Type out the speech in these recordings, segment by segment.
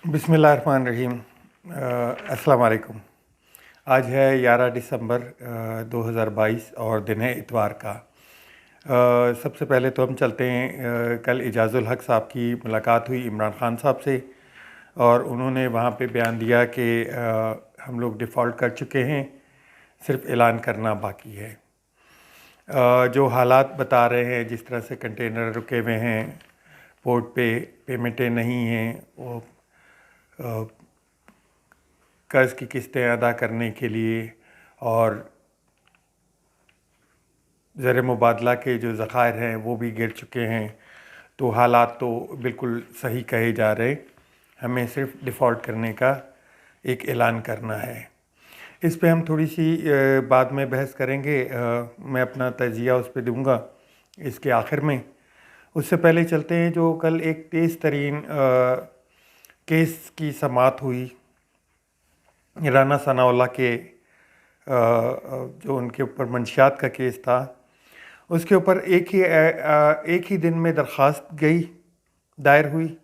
बिस्मिल्लाहिर्रहमानिर्रहीम। अस्सलाम वालेकुम। आज है 11 दिसंबर 2022 और दिन है इतवार का। सबसे पहले तो हम चलते हैं, कल एजाज़ुल हक साहब की मुलाकात हुई इमरान ख़ान साहब से और उन्होंने वहाँ पे बयान दिया कि हम लोग डिफ़ॉल्ट कर चुके हैं, सिर्फ ऐलान करना बाकी है। जो हालात बता रहे हैं, जिस तरह से कंटेनर रुके हुए हैं पोर्ट पे, पेमेंटें नहीं हैं, वो कर्ज़ की किस्तें अदा करने के लिए और ज़र मुबादला के जो ज़ख़ायर हैं वो भी गिर चुके हैं। तो हालात तो बिल्कुल सही कहे जा रहे, हमें सिर्फ डिफ़ॉल्ट करने का एक ऐलान करना है। इस पे हम थोड़ी सी बाद में बहस करेंगे। मैं अपना तजिया उस पे दूँगा इसके आखिर में। उससे पहले चलते हैं, जो कल एक तेज़ तरीन केस की समाअत हुई राना सनाउल्लाह के, जो उनके ऊपर मंशियात का केस था, उसके ऊपर एक ही दिन में दरख्वास्त गई, दायर हुई,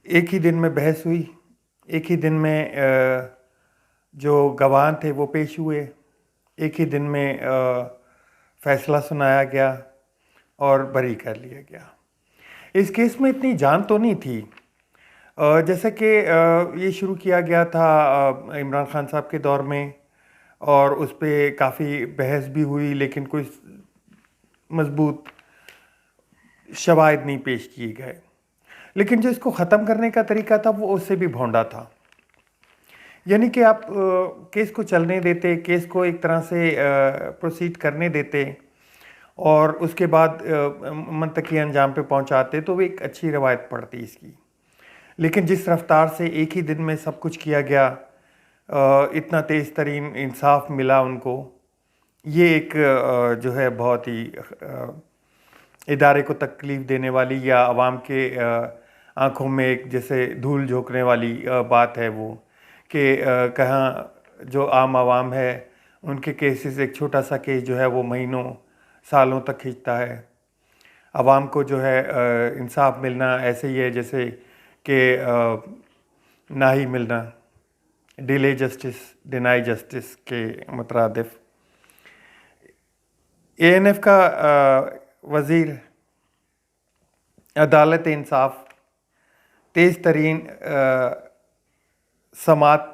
एक ही दिन में बहस हुई, एक ही दिन में जो गवाह थे वो पेश हुए, एक ही दिन में फ़ैसला सुनाया गया और बरी कर लिया गया। इस केस में इतनी जान तो नहीं थी। जैसे कि ये शुरू किया गया था इमरान ख़ान साहब के दौर में और उस पे काफ़ी बहस भी हुई, लेकिन कोई मजबूत शवाहिद नहीं पेश किए गए। लेकिन जो इसको ख़त्म करने का तरीका था वो उससे भी भोंडा था। यानी कि आप केस को चलने देते, केस को एक तरह से प्रोसीड करने देते और उसके बाद मंतकी अंजाम पे पहुंचाते, तो वो एक अच्छी रवायत पड़ती इसकी। लेकिन जिस रफ्तार से एक ही दिन में सब कुछ किया गया, इतना तेज़ तरीन इंसाफ मिला उनको, ये एक जो है बहुत ही इदारे को तकलीफ़ देने वाली या आवाम के आँखों में एक जैसे धूल झोंकने वाली बात है वो, कि कहाँ जो आम आवाम है उनके केसेस, एक छोटा सा केस जो है वो महीनों सालों तक खींचता है। आवाम को जो है इंसाफ मिलना ऐसे ही है जैसे कि ना ही मिलना, डिले जस्टिस डिनाई जस्टिस के मुतरादिफ। ANF का वज़ीर अदालत इंसाफ तेज़ तरीन समात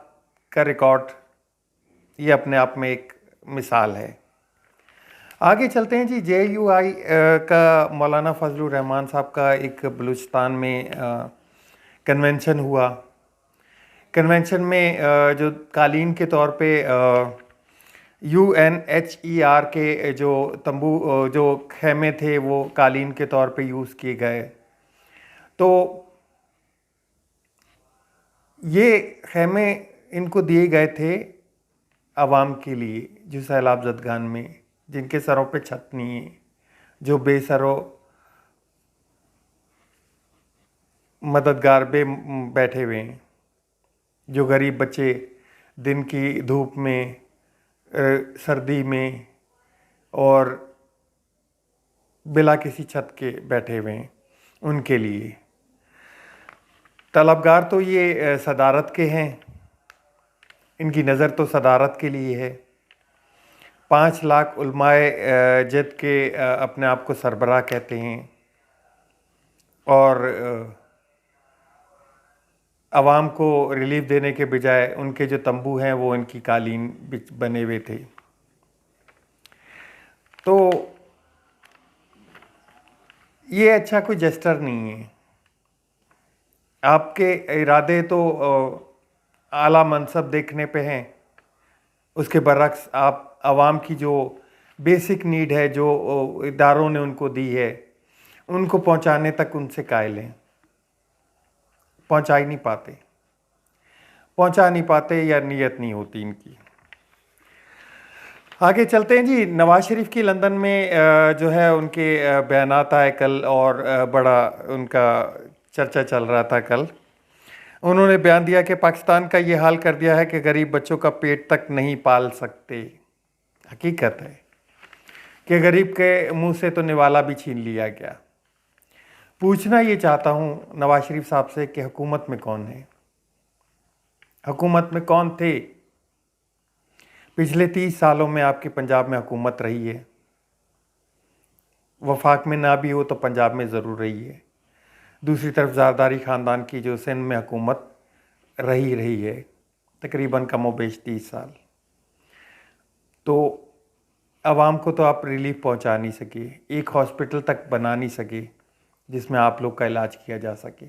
का रिकॉर्ड, ये अपने आप में एक मिसाल है। आगे चलते हैं जी। JUI का मौलाना फजलुर रहमान साहब का एक बलूचिस्तान में कन्वेंशन हुआ। कन्वेंशन में जो कालीन के तौर पे UNHER के जो तंबू, जो खेमे थे, वो कालीन के तौर पे यूज़ किए गए। तो ये खेमे इनको दिए गए थे आवाम के लिए जो सैलाब ज़दगान में, जिनके सरों पे छत नहीं है, जो बेसरों मददगार बैठे हुए हैं, जो गरीब बच्चे दिन की धूप में, सर्दी में और बिला किसी छत के बैठे हुए हैं, उनके लिए। तलबगार तो ये सदारत के हैं, इनकी नज़र तो सदारत के लिए है। 5 लाख उलमाए जद के अपने आप को सरबराह कहते हैं और आवाम को रिलीफ देने के बजाय उनके जो तंबू हैं वो इनकी कालीन बने हुए थे। तो ये अच्छा कोई जेस्टर नहीं है। आपके इरादे तो आला मनसब देखने पे हैं, उसके बरक्स आप आवाम की जो बेसिक नीड है, जो इदारों ने उनको दी है, उनको पहुंचाने तक उनसे कायल हैं, पहुंचा नहीं पाते या नीयत नहीं होती इनकी। आगे चलते हैं जी। नवाज शरीफ की लंदन में जो है उनके बयानात आए कल और बड़ा उनका चर्चा चल रहा था कल। उन्होंने बयान दिया कि पाकिस्तान का ये हाल कर दिया है कि गरीब बच्चों का पेट तक नहीं पाल सकते। हकीकत है कि गरीब के मुंह से तो निवाला भी छीन लिया गया। पूछना ये चाहता हूँ नवाज शरीफ साहब से कि हुकूमत में कौन है? हुकूमत में कौन थे? पिछले 30 सालों में आपके पंजाब में हुकूमत रही है। वफाक में ना भी हो तो पंजाब में ज़रूर रही है। दूसरी तरफ ज़रदारी ख़ानदान की जो सिंध में हुकूमत रही है तकरीबन कमोबेश 30 साल, तो आवाम को तो आप रिलीफ पहुंचा नहीं सके, एक हॉस्पिटल तक बना नहीं सके जिसमें आप लोग का इलाज किया जा सके।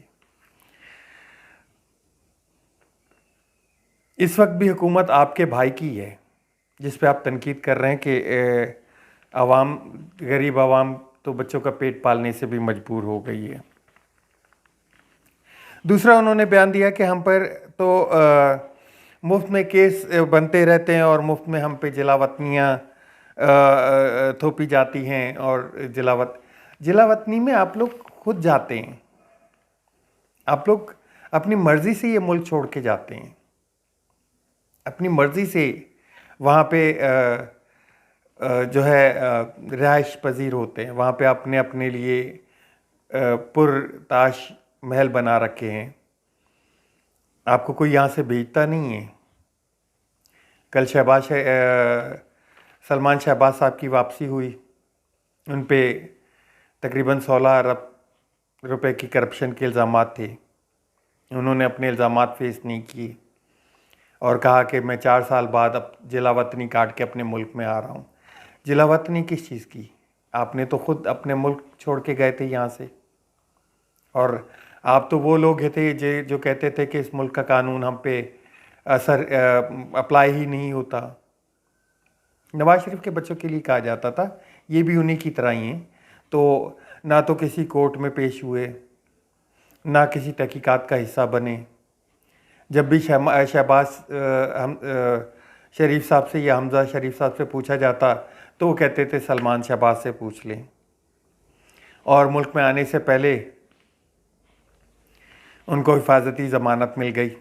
इस वक्त भी हुकूमत आपके भाई की है जिस पे आप तनकीद कर रहे हैं कि आवाम, गरीब आवाम तो बच्चों का पेट पालने से भी मजबूर हो गई है। दूसरा, उन्होंने बयान दिया कि हम पर तो मुफ्त में केस बनते रहते हैं और मुफ्त में हम पे जिलावतनियाँ थोपी जाती हैं, और जिलावतनी में आप लोग खुद जाते हैं, आप लोग अपनी मर्ज़ी से ये मुल्क छोड़ के जाते हैं, अपनी मर्ज़ी से वहाँ पे जो है रिहाइश पजीर होते हैं, वहाँ पे अपने अपने लिए पुरताश महल बना रखे हैं। आपको कोई यहाँ से भेजता नहीं है। कल सलमान शहबाज साहब की वापसी हुई, उन पे तकरीबन 16 अरब रुपए की करप्शन के इल्ज़ामात थे। उन्होंने अपने इल्ज़ामात फेस नहीं किए और कहा कि मैं 4 साल बाद अब जिलावतनी काट के अपने मुल्क में आ रहा हूँ। जिलावतनी किस चीज़ की? आपने तो ख़ुद अपने मुल्क छोड़ के गए थे यहाँ से, और आप तो वो लोग थे जो कहते थे कि इस मुल्क का कानून हम पे असर अप्लाई ही नहीं होता। नवाज शरीफ के बच्चों के लिए कहा जाता था ये भी उन्हीं की तरह ही हैं, तो ना तो किसी कोर्ट में पेश हुए, ना किसी तहकीकात का हिस्सा बने। जब भी शहबाज शरीफ साहब से या हमजा शरीफ साहब से पूछा जाता तो वो कहते थे सलमान शहबाज से पूछ लें, और मुल्क में आने से पहले उनको हिफाजती ज़मानत मिल गई।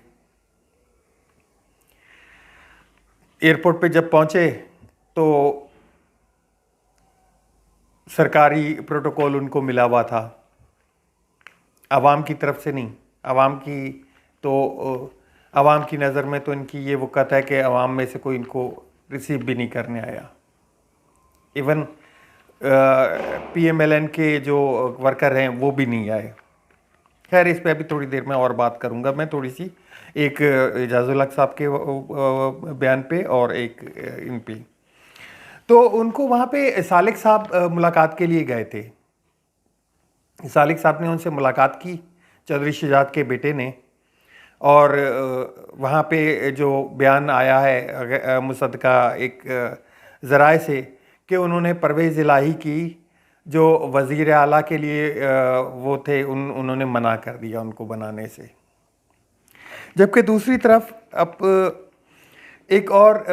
एयरपोर्ट पे जब पहुँचे तो सरकारी प्रोटोकॉल उनको मिला हुआ था, आवाम की तरफ से नहीं। आवाम की नज़र में तो इनकी ये वक़्त है कि आवाम में से कोई इनको रिसीव भी नहीं करने आया। इवन PMLN के जो वर्कर हैं वो भी नहीं आए। खैर, इस पे अभी थोड़ी देर में और बात करूंगा मैं, थोड़ी सी एक एजाजुल हक साहब के बयान पे और एक इन पे। तो उनको वहाँ पे सालिक साहब मुलाकात के लिए गए थे। सालिक साहब ने उनसे मुलाकात की, चौधरी शुजात के बेटे ने, और वहाँ पे जो बयान आया है मुसद्दका एक ज़राए से कि उन्होंने परवेज़ इलाही की जो वज़ीर आला के लिए वो थे उन्होंने मना कर दिया उनको बनाने से। जबकि दूसरी तरफ अब एक और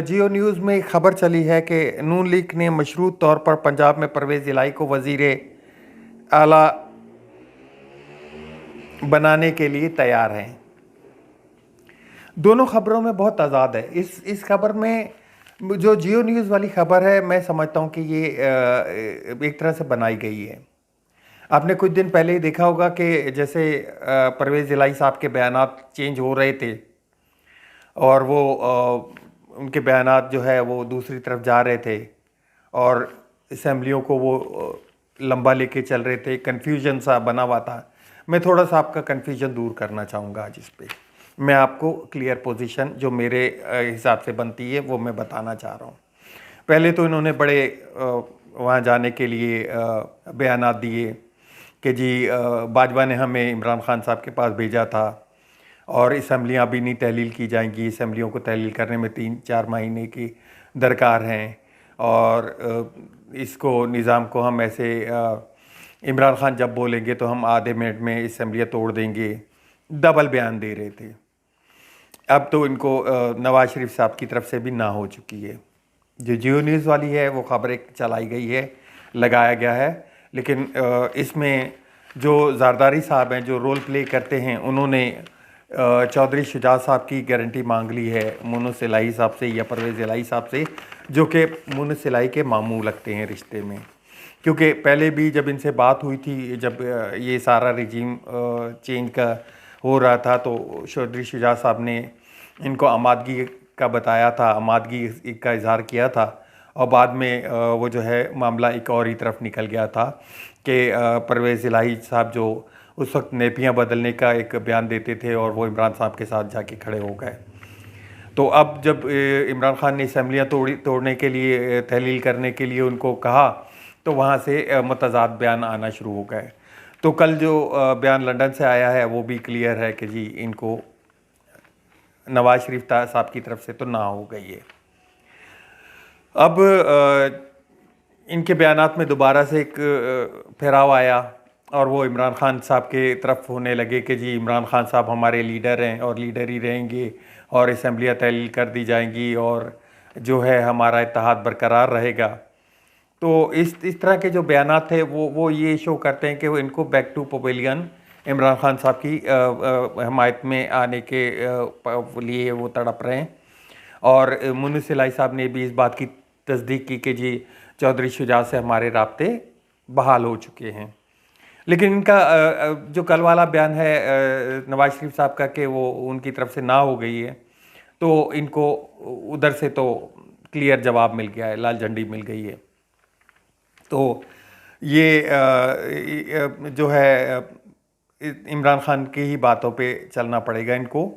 जियो न्यूज़ में खबर चली है कि नून लीग ने मशरूत तौर पर पंजाब में परवेज़ इलाही को वज़ीर आला बनाने के लिए तैयार हैं। दोनों खबरों में बहुत तज़ाद है। इस खबर में जो जियो न्यूज़ वाली खबर है, मैं समझता हूँ कि ये एक तरह से बनाई गई है। आपने कुछ दिन पहले ही देखा होगा कि जैसे परवेज़ इलाही साहब के बयानात चेंज हो रहे थे और वो उनके बयानात जो है वो दूसरी तरफ जा रहे थे और असम्बलियों को वो लंबा लेके चल रहे थे, कन्फ्यूजन सा बना हुआ था। मैं थोड़ा सा आपका कन्फ्यूजन दूर करना चाहूँगा आज इस पे। मैं आपको क्लियर पोजीशन जो मेरे हिसाब से बनती है वो मैं बताना चाह रहा हूँ। पहले तो इन्होंने बड़े वहाँ जाने के लिए बयानात दिए कि जी बाजवा ने हमें इमरान खान साहब के पास भेजा था और असम्बलियाँ अभी नहीं तहलील की जाएंगी, असम्बलियों को तहलील करने में 3-4 महीने की दरकार हैं, और इसको निज़ाम को हम ऐसे इमरान खान जब बोलेंगे तो हम आधे मिनट में असम्बलियाँ तोड़ देंगे। डबल बयान दे रहे थे। अब तो इनको नवाज शरीफ साहब की तरफ से भी ना हो चुकी है। जो जियो न्यूज़ वाली है वो खबर एक चलाई गई है, लगाया गया है, लेकिन इसमें जो ज़रदारी साहब हैं जो रोल प्ले करते हैं उन्होंने चौधरी शुजात साहब की गारंटी मांग ली है मुनस इलाही साहब से या परवेज़ इलाही साहब से, जो कि मुनस इलाही के मामू लगते हैं रिश्ते में। क्योंकि पहले भी जब इनसे बात हुई थी, जब ये सारा रिजीम चेंज का हो रहा था, तो चौधरी शुजा साहब ने इनको आमादगी का बताया था, आमादगी का इजहार किया था, और बाद में वो जो है मामला एक और ही तरफ निकल गया था कि परवेज़ इलाही साहब जो उस वक्त नेपियां बदलने का एक बयान देते थे और वो इमरान साहब के साथ जाके खड़े हो गए। तो अब जब इमरान खान ने असम्बलियाँ तोड़ने के लिए, तहलील करने के लिए उनको कहा, तो वहाँ से मुतज़ाद बयान आना शुरू हो गए। तो कल जो बयान लंदन से आया है वो भी क्लियर है कि जी इनको नवाज शरीफ साहब की तरफ से तो ना हो गई है। अब इनके बयानात में दोबारा से एक फेराव आया और वो इमरान खान साहब के तरफ होने लगे कि जी इमरान खान साहब हमारे लीडर हैं और लीडर ही रहेंगे और असम्बलियाँ तहलील कर दी जाएंगी और जो है हमारा इत्तेहाद बरकरार रहेगा। तो इस तरह के जो बयानात थे वो ये शो करते हैं कि वो इनको back to pavilion Imran Khan साहब की हमायत में आने के लिए वो तड़प रहे हैं। और मुन्नी इलाही साहब ने भी इस बात की तस्दीक की कि जी चौधरी शुजा से हमारे राब्ते बहाल हो चुके हैं। लेकिन इनका जो कल वाला बयान है नवाज शरीफ साहब का कि वो उनकी तरफ से ना हो गई है, तो इनको उधर से तो क्लियर जवाब मिल गया है, लाल झंडी मिल गई है। तो ये जो है इमरान खान की ही बातों पे चलना पड़ेगा इनको,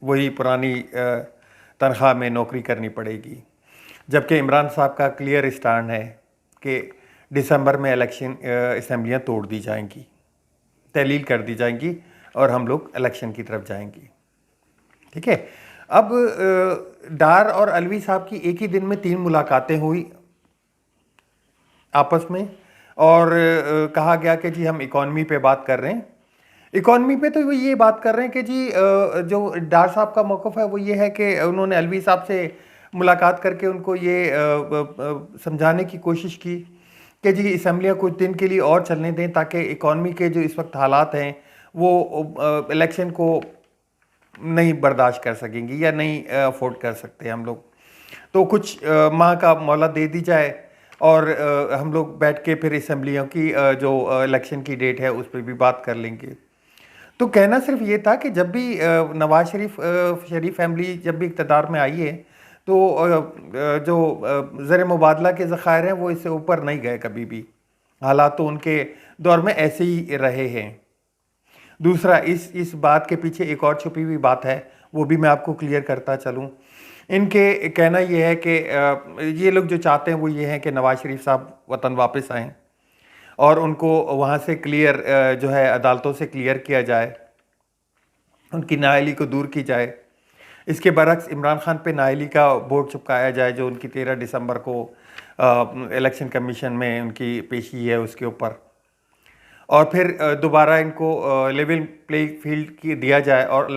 वही पुरानी तनख्वाह में नौकरी करनी पड़ेगी। जबकि इमरान साहब का क्लियर स्टैंड है कि दिसंबर में इलेक्शन असम्बलियाँ तोड़ दी जाएंगी, तहलील कर दी जाएंगी और हम लोग इलेक्शन की तरफ जाएंगे। ठीक है। अब डार और अलवी साहब की एक ही दिन में 3 मुलाकातें हुई आपस में और कहा गया कि जी हम इकॉनमी पे बात कर रहे हैं। इकॉनमी पे तो वो ये बात कर रहे हैं कि जी जो डार साहब का मौक़िफ़ है वो ये है कि उन्होंने अलवी साहब से मुलाकात करके उनको ये समझाने की कोशिश की कि जी असम्बलियाँ कुछ दिन के लिए और चलने दें ताकि इकॉनमी के जो इस वक्त हालात हैं वो इलेक्शन को नहीं बर्दाश्त कर सकेंगी या नहीं अफोर्ड कर सकते हम लोग। तो कुछ माह का मोहलत दे दी जाए और हम लोग बैठ के फिर असम्बलियों की जो इलेक्शन की डेट है उस पर भी बात कर लेंगे। तो कहना सिर्फ ये था कि जब भी नवाज शरीफ फैमिली जब भी इक़्तिदार में आई है तो जो ज़र मुबादला के ज़खायर हैं वो इससे ऊपर नहीं गए कभी भी। हालात तो उनके दौर में ऐसे ही रहे हैं। दूसरा इस बात के पीछे एक और छुपी हुई बात है, वो भी मैं आपको क्लियर करता चलूँ। इनके कहना ये है कि ये लोग जो चाहते हैं वो ये है कि नवाज शरीफ साहब वतन वापस आएँ और उनको वहाँ से क्लियर जो है अदालतों से क्लियर किया जाए, उनकी नाअहली को दूर की जाए। इसके बरक्स इमरान खान पे नाअहली का बोर्ड चिपकाया जाए जो उनकी 13 दिसंबर को इलेक्शन कमीशन में उनकी पेशी है उसके ऊपर, और फिर दोबारा इनको लेवल प्ले फील्ड की दिया जाए और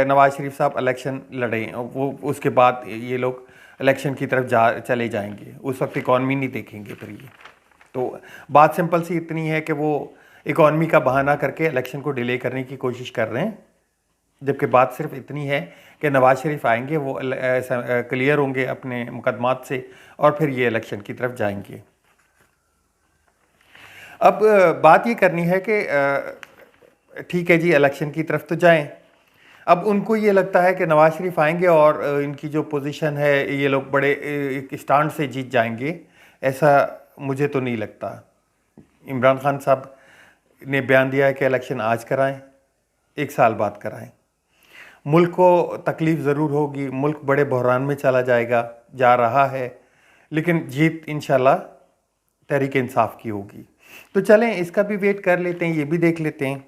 नवाज शरीफ साहब इलेक्शन लड़ें। वो उसके बाद ये लोग इलेक्शन की तरफ चले जाएंगे, उस वक्त इकॉनमी नहीं देखेंगे फिर ये। तो बात सिंपल सी इतनी है कि वो इकॉनमी का बहाना करके इलेक्शन को डिले करने की कोशिश कर रहे हैं, जबकि बात सिर्फ इतनी है कि नवाज शरीफ आएंगे, वो क्लियर होंगे अपने मुकदमात से और फिर ये इलेक्शन की तरफ जाएंगे। अब बात ये करनी है कि ठीक है जी इलेक्शन की तरफ तो जाएं। अब उनको ये लगता है कि नवाज शरीफ आएंगे और इनकी जो पोजीशन है ये लोग बड़े एक स्टैंड से जीत जाएंगे, ऐसा मुझे तो नहीं लगता। इमरान खान साहब ने बयान दिया है कि इलेक्शन आज कराएं, 1 साल बाद कराएं। मुल्क को तकलीफ़ ज़रूर होगी, मुल्क बड़े बहरान में चला जाएगा, जा रहा है, लेकिन जीत इंशाल्लाह तहरीक इंसाफ की होगी। तो चलें इसका भी वेट कर लेते हैं, ये भी देख लेते हैं।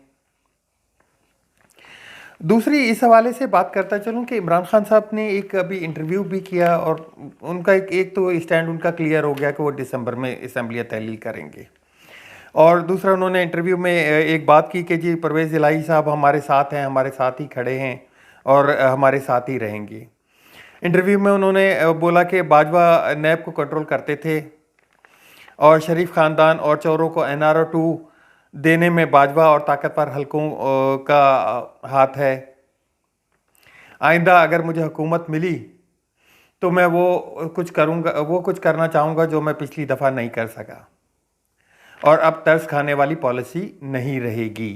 दूसरी इस हवाले से बात करता चलूँ कि इमरान खान साहब ने एक अभी इंटरव्यू भी किया और उनका एक तो स्टैंड उनका क्लियर हो गया कि वो दिसंबर में असम्बलियाँ तहलील करेंगे, और दूसरा उन्होंने इंटरव्यू में एक बात की कि जी परवेज़ इलाही साहब हमारे साथ हैं, हमारे साथ ही खड़े हैं और हमारे साथ ही रहेंगे। इंटरव्यू में उन्होंने बोला कि बाजवा नैब को कंट्रोल करते थे और शरीफ ख़ानदान और चोरों को NRO 2 देने में बाजवा और ताकतवर हलकों का हाथ है। आइंदा अगर मुझे हुकूमत मिली तो मैं वो कुछ करना चाहूँगा जो मैं पिछली दफ़ा नहीं कर सका, और अब तरस खाने वाली पॉलिसी नहीं रहेगी।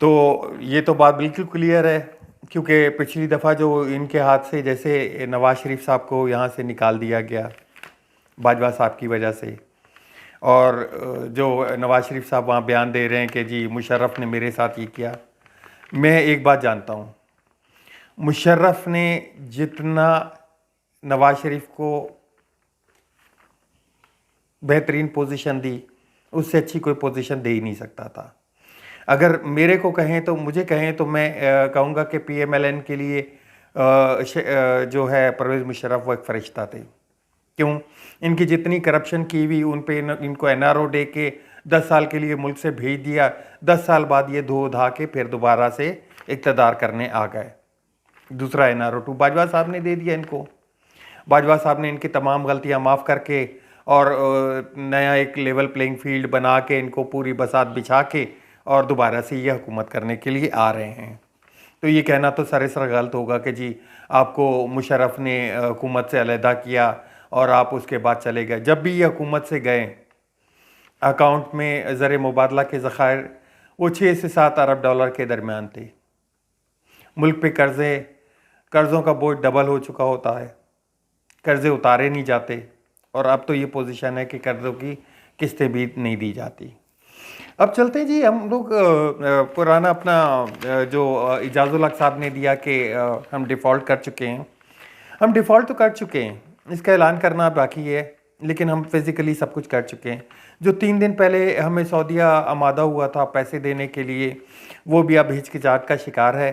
तो ये तो बात बिल्कुल क्लियर है, क्योंकि पिछली दफ़ा जो इनके हाथ से जैसे नवाज़ शरीफ साहब को यहाँ से निकाल दिया गया बाजवा साहब की वजह से, और जो नवाज़ शरीफ साहब वहाँ बयान दे रहे हैं कि जी मुशर्रफ ने मेरे साथ ये किया। मैं एक बात जानता हूँ, मुशर्रफ ने जितना नवाज़ शरीफ को बेहतरीन पोजीशन दी, उससे अच्छी कोई पोजीशन दे ही नहीं सकता था। अगर मेरे को कहें तो, मुझे कहें तो मैं कहूँगा कि पीएमएलएन के लिए जो है परवेज़ मुशर्रफ वो एक फरिश्ता थे। क्यों? इनकी जितनी करप्शन की हुई उन पे इनको एनआरओ दे के 10 साल के लिए मुल्क से भेज दिया। 10 साल बाद ये धो धा के फिर दोबारा से इक़्तिदार करने आ गए। दूसरा एनआरओ 2 बाजवा साहब ने दे दिया इनको। बाजवा साहब ने इनकी तमाम गलतियां माफ़ करके और नया एक लेवल प्लेइंग फील्ड बना के इनको पूरी बसात बिछा के और दोबारा से ये हुकूमत करने के लिए आ रहे हैं। तो ये कहना तो सरासर गलत होगा कि जी आपको मुशर्रफ ने हुकूमत से अलहदा किया और आप उसके बाद चले गए। जब भी ये हुकूमत से गए, अकाउंट में ज़र मुबादला के ज़खायर वो 6 से 7 अरब डॉलर के दरमियान थे। मुल्क पे कर्ज़ों का बोझ डबल हो चुका होता है, कर्ज़े उतारे नहीं जाते, और अब तो ये पोजीशन है कि कर्ज़ों की किस्तें भी नहीं दी जाती। अब चलते हैं जी, हम लोग पुराना अपना जो इजाज़ुल हक साहब ने दिया कि हम डिफ़ॉल्ट कर चुके हैं। हम डिफ़ॉल्ट तो कर चुके हैं, इसका ऐलान करना बाकी है, लेकिन हम फिज़िकली सब कुछ कर चुके हैं। जो 3 दिन पहले हमें सऊदीया आमादा हुआ था पैसे देने के लिए, वो भी अब हिचकिचाहट का शिकार है,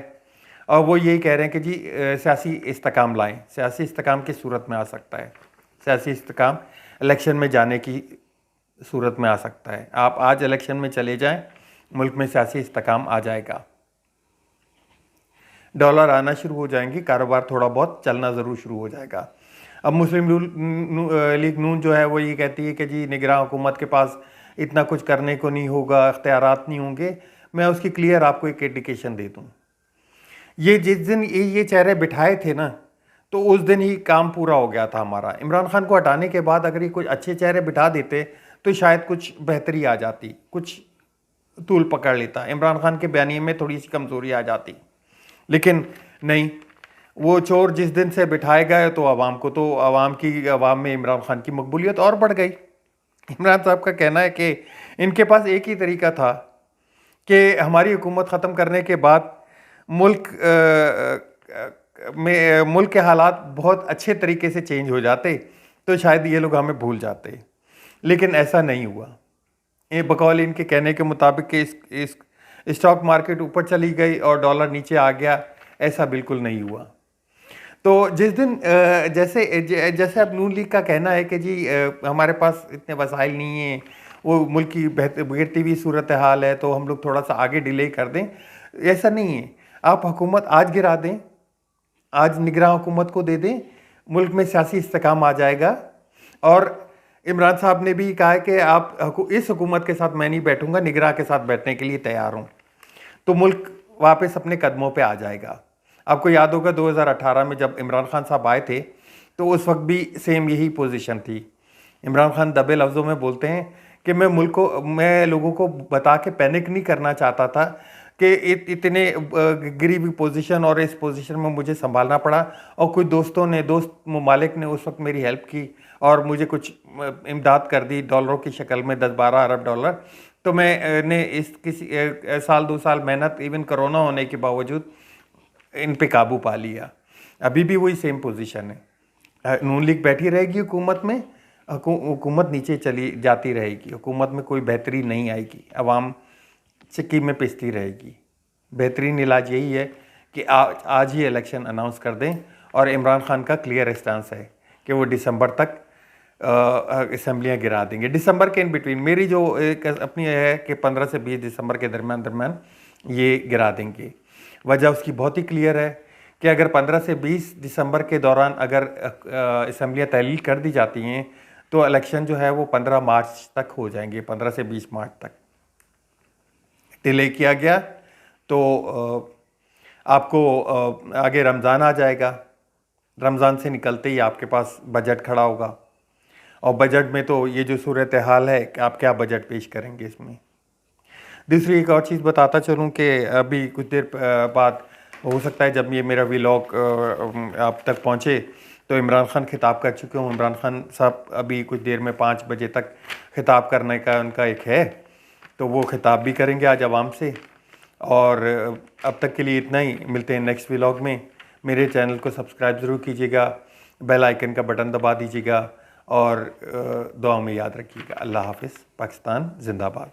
और वो यही कह रहे हैं कि जी सियासी इस्तेकाम लाएँ। सियासी इस्तेकाम किस सूरत में आ सकता है? सियासी इस्तेकाम इलेक्शन में जाने की सूरत में आ सकता है। आप आज इलेक्शन में चले जाएं, मुल्क में सियासी इस्तेकाम आ जाएगा, डॉलर आना शुरू हो जाएंगे, कारोबार थोड़ा बहुत चलना ज़रूर शुरू हो जाएगा। अब मुस्लिम लीग नून जो है वो ये कहती है कि जी निगरान हुकूमत के पास इतना कुछ करने को नहीं होगा, इख्तियारात नहीं होंगे। मैं उसकी क्लियर आपको एक इंडिकेशन दे दूँ। ये जिस दिन ये चेहरे बिठाए थे ना, तो उस दिन ही काम पूरा हो गया था हमारा। इमरान खान को हटाने के बाद अगर ये कुछ अच्छे चेहरे बिठा देते तो शायद कुछ बेहतरी आ जाती, कुछ तूल पकड़ लेता, इमरान खान के बयानिए में थोड़ी सी कमज़ोरी आ जाती। लेकिन नहीं, वो चोर जिस दिन से बिठाए गए तो आवाम में इमरान खान की मकबूलियत और बढ़ गई। इमरान साहब का कहना है कि इनके पास एक ही तरीका था कि हमारी हुकूमत ख़त्म करने के बाद मुल्क के हालात बहुत अच्छे तरीके से चेंज हो जाते, तो शायद ये लोग हमें भूल जाते। लेकिन ऐसा नहीं हुआ। ये बकौल इनके कहने के मुताबिक कि इस स्टॉक मार्केट ऊपर चली गई और डॉलर नीचे आ गया, ऐसा बिल्कुल नहीं हुआ। तो जिस दिन जैसे अब नून लीग का कहना है कि जी हमारे पास इतने वसाइल नहीं हैं, वो मुल्क की बिगड़ती हुई सूरत हाल है, तो हम लोग थोड़ा सा आगे डिले कर दें। ऐसा नहीं है। आप हुकूमत आज गिरा दें, आज निगरान हुकूमत को दे दें, मुल्क में सियासी इस्तेकाम आ जाएगा। और इमरान साहब ने भी कहा है कि आप इस हुकूमत के साथ मैं नहीं बैठूंगा, निगरान के साथ बैठने के लिए तैयार हूँ, तो मुल्क वापस अपने कदमों पे आ जाएगा। आपको याद होगा 2018 में जब इमरान खान साहब आए थे, तो उस वक्त भी सेम यही पोजीशन थी। इमरान खान दबे लफ्ज़ों में बोलते हैं कि मैं लोगों को बता के पैनिक नहीं करना चाहता था कि इतने गिरी हुई पोजीशन, और इस पोजीशन में मुझे संभालना पड़ा, और कुछ दोस्त ममालिक ने उस वक्त मेरी हेल्प की और मुझे कुछ इमदाद कर दी डॉलरों की शक्ल में, 10-12 अरब डॉलर। तो मैंने इस किसी साल 2 साल मेहनत, इवन कोरोना होने के बावजूद इन पे काबू पा लिया। अभी भी वही सेम पोजीशन है। नून लीग बैठी रहेगी हुकूमत में, हुकूमत नीचे चली जाती रहेगी, हुकूमत में कोई बेहतरी नहीं आएगी, अवाम चिक्की में पिसती रहेगी। बेहतरीन इलाज यही है कि आज ही इलेक्शन अनाउंस कर दें, और इमरान खान का क्लियर स्टांस है कि वो दिसंबर तक असम्बलियाँ गिरा देंगे। दिसंबर के इन बिटवीन मेरी जो एक अपनी है कि 15 से 20 दिसंबर के दरमियान ये गिरा देंगे। वजह उसकी बहुत ही क्लियर है कि अगर 15 से 20 दिसंबर के दौरान अगर असम्बलियाँ तहलील कर दी जाती हैं, तो इलेक्शन जो है वो 15 मार्च तक हो जाएंगे। 15 से 20 मार्च तक डिले किया गया तो आपको आगे रमज़ान आ जाएगा। रमज़ान से निकलते ही आपके पास बजट खड़ा होगा, और बजट में तो ये जो सूरत हाल है कि आप क्या बजट पेश करेंगे इसमें। दूसरी एक और चीज़ बताता चलूँ कि अभी कुछ देर बाद हो सकता है जब ये मेरा व्लॉग आप तक पहुँचे तो इमरान खान खिताब कर चुके हों। इमरान खान साहब अभी कुछ देर में 5 बजे तक खिताब करने का उनका एक है, तो वो खिताब भी करेंगे आज आवाम से। और अब तक के लिए इतना ही, मिलते हैं नेक्स्ट व्लॉग में। मेरे चैनल को सब्सक्राइब ज़रूर कीजिएगा, बेल आइकन का बटन दबा दीजिएगा और दुआ में याद रखिएगा। अल्लाह हाफ़िज़। पाकिस्तान जिंदाबाद।